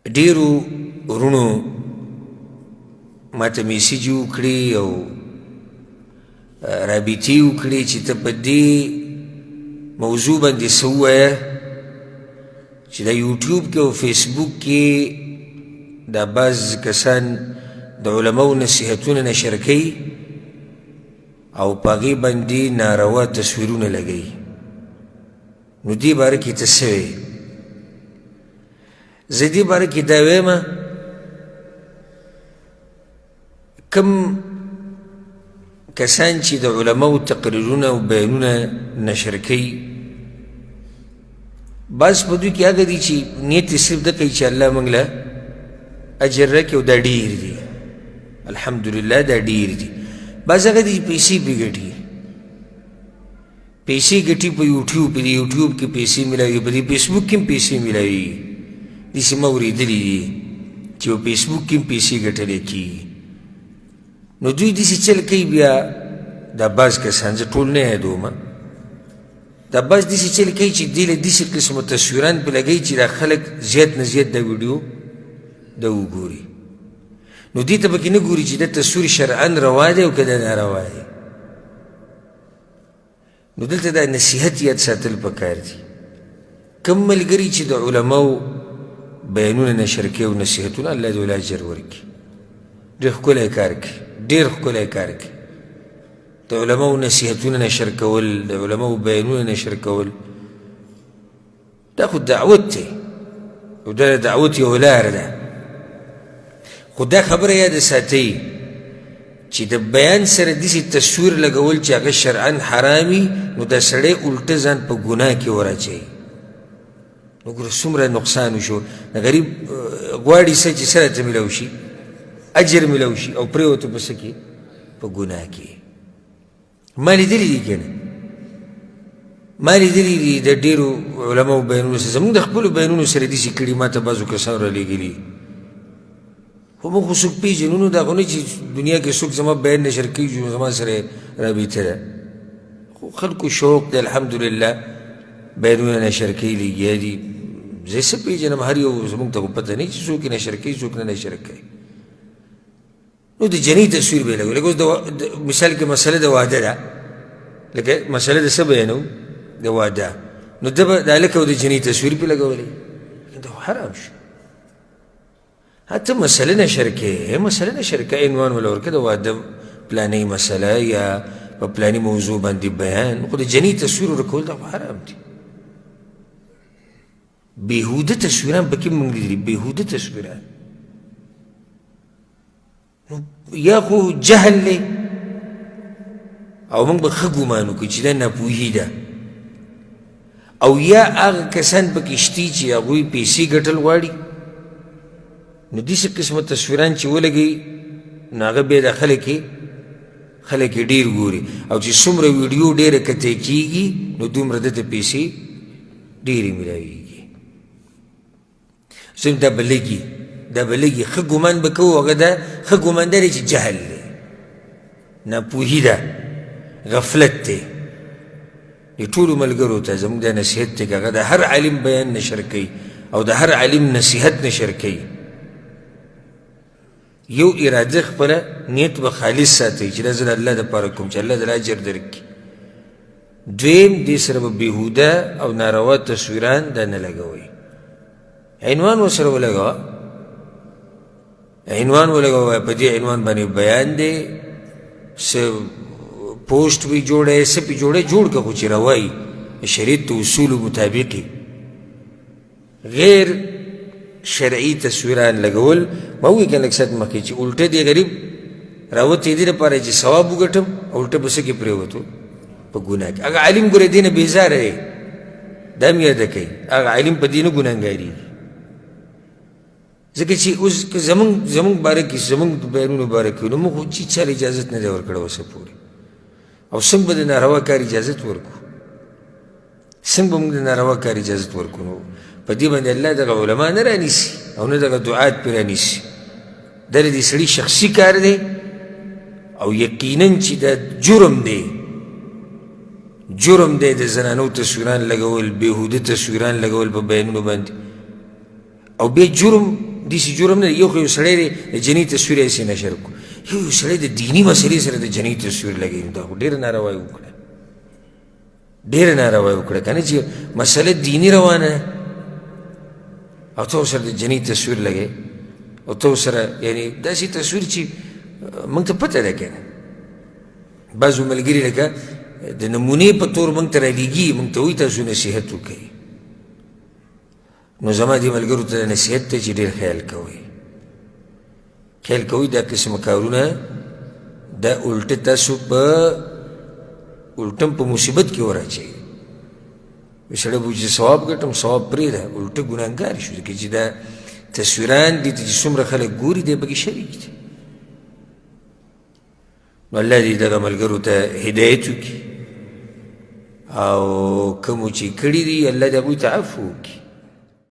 ډیرو ورونو ماته میسیج وکړي او رابطې وکړي چې ته په دې موضوع باندې څه ووایه چې د یوټیوب کې او فیسبوک کې دا بعض کسان د علماو نصیحتونه نشر کوي او په هغې باندې ناروا تصویرونه لګوي. نو دې باره کې ته څه وایې؟ زه دې باره کې دا وایم کم کسان چې د علماو تقریرونه او بیانونه نشر کوي بعض په دوی کې هغه دي چې نیت یې صرف ده کوي چې الله موږ له اجر راکړي او دا ډېر دي الحمدلله دا ډېر دي. بعض هغه دي چې پیسې پرې ګټي په یوټیوب کې پیسې میلاوي په دې فیسبوک کې هم پیسې میلاوي. داسې ما اورېدلي دي چې په فیسبوک کې هم پیسې ګټلی کېږي. نو دوی داسې چل کوي بیا دا بعض کسان زه ټول نه یادوم دا بعض داسې چل کوي چې دې له داسې قسمه تصویران پرې لګوي چې دا خلک زیات نه زیات دا ویډیو دا وګوري. نو دې ته پکې نه ګوري چې دا تصویر شرعاً روا دی او که دا ناروا دی. نو دلته دا نصیحت یاد ساتل پکار دي. کم ملګري چې د علماو بیانونه نشر کوي او نصیحتونه الله دې ولې اجر ورکړي. ډېر ښکلی کار کوي د علماو نصیحتونه نشر کول د علماو بیانونه نشر کول دا خو دعوت دی او دا دعوت یوه لاره ده. خو دا خبره یاده ساتئ چې د بیان سره داسې تصویر لګول چې هغه شرعاً حرامي نو دا سړی الټه ځان په ګناه کې وراچوي. نو ګوره څومره نقصان وشو. د غریب غواړي څه چې څه راته میلاو شي اجر میلاو شي او پرېوته په څه کې په ګناه کې. ما لیدلي دي که نه ما لیدلي دي د ډېرو علماو بیانونو سره زموږ د خپلو بیانونو سره داسې کړي ما ته بعضو کسانو رالیږلي. خو موږ خو څوک پېژنو نو دا خو نه چې دنیا کې څوک زما بیان نشر کوي زما سره رابطه ده. خو خلکو شوق دی الحمدلله بیانونه نشر کوي لګیا دي. زه څه پېژنم هر یو زموږ ته خو پته نه چې څوک یې نشر کوي څوک نه نشر کوي. نو د جنۍ تصویر به یې لګوي. لکه اوس مثال کې مسله د واده ده لکه مسله د څه بیانوم د واده نو ده به د هلک او د جنۍ تصویر پرې لګولی دا حرام شو. ته مسله نشر کې عنوان ولا ورکړه د واده پلانۍ مسله یا په پلاني موضوع باندې بیان خو د جنۍ تصویر ورکول دا حرام دي. بېهوده تصویران پکې موږ لیدلي بېهوده تصویران. یا خو جهل دی او موږ به ښه ګمان وکړو چې دا ناپوهي ده او یا هغه کسان پکې شتي چې هغوی پیسې ګټل غواړي نو داسې قسمه تصویران چې ولګوي نو هغه بیا د خلک یې ډېر ګوري او چې څومره ویډیو ډېره کتې کېږي نو دومره دته پیسې ډېرې میلاویږي. زم دا به لږي ښه ګمان به کوو هغه دا ښه ګمان دا دی چې جهل دی ناپوهي ده غفلت دی. د ټولو ملګرو ته زموږ دا نصیحت دی که هغه د هر عالم بیان نشر کوي او د هر عالم نصیحت نشر کوي یو اراده خپله نیت به خالص ساتئ چې دا زه د الله دپاره کوم چې الله دله اجر درکړي. دویم دې سره به بېهوده او ناروا تصویران دا نه لګوئ. عنوان ورسره ولګوه په دې عنوان باندې بیان دی څه پوسټ وی جوړی څه پې جوړ که خو چې روایي شریعت د اصولو مطابقي. غیر شرعي تصویران لګول ما ووایي که لږ ساعت مخکې چې الټه دی غریب راوتی دې لپاره چې ثواب وګټم الټه به څه کې پرېوتو په ګناه کې. هغه عالم ګوره دې نه بېزاره دی دا هم یاده کوي هغه عالم په دې نه ګناهګارېږي. ځکه چې اوس که زموږ باره کې زموږ بیانونو باره کې نو موږ خو چې چا اجازت نه دی ورکړی اوسه پورې او څنګه به د ناروا کار اجازت ورکړو نو په دې باندې الله دغه علما نه رانیسي او نه دغه دعات پرې رانیسي. دا د دې سړي شخصي کار دی او یقینا چې دا جرم دی د زنانو تصویران لګول بېهوده تصویران لګول په بیانونو باندې او بیا جرم داسې جرم نه دی یو خو یو سړی دی د جنۍ تصویر یې هسې نشر کړو یو سړی د دیني مسلې سره د جنۍ تصویر لګوي دا خو ډېره ناروایي وکړه ډېره ناروایي وکړه که نه چې مسله دیني روانه ده او ته ورسره د جنۍ تصویر لګوې او ته ورسره یعنې داسې تصویر چې موږ ته پته ده که نه بعضو ملګري لکه د نمونې په طور موږ ته رالیږي موږ ته وایي تاسو نصیحت وکوئ نو زما دې ملګرو ته نصیحت دی چې ډېر خیال کوئ خیال کوئ دا قسم کارونه دا الټه تاسو په الټم په مصیبت کې وراچوي سړی به چې ثواب ګټم ثواب پرېږده الټه ګناهګار شو ځکه چې دا تصویران دي ته چې څومره خلک ګوري دی پکې شریک دي نو الله دې دغه ملګرو ته هدایت وکړي او کومو چې کړي دي الله دې هغوی ته عفو وکړي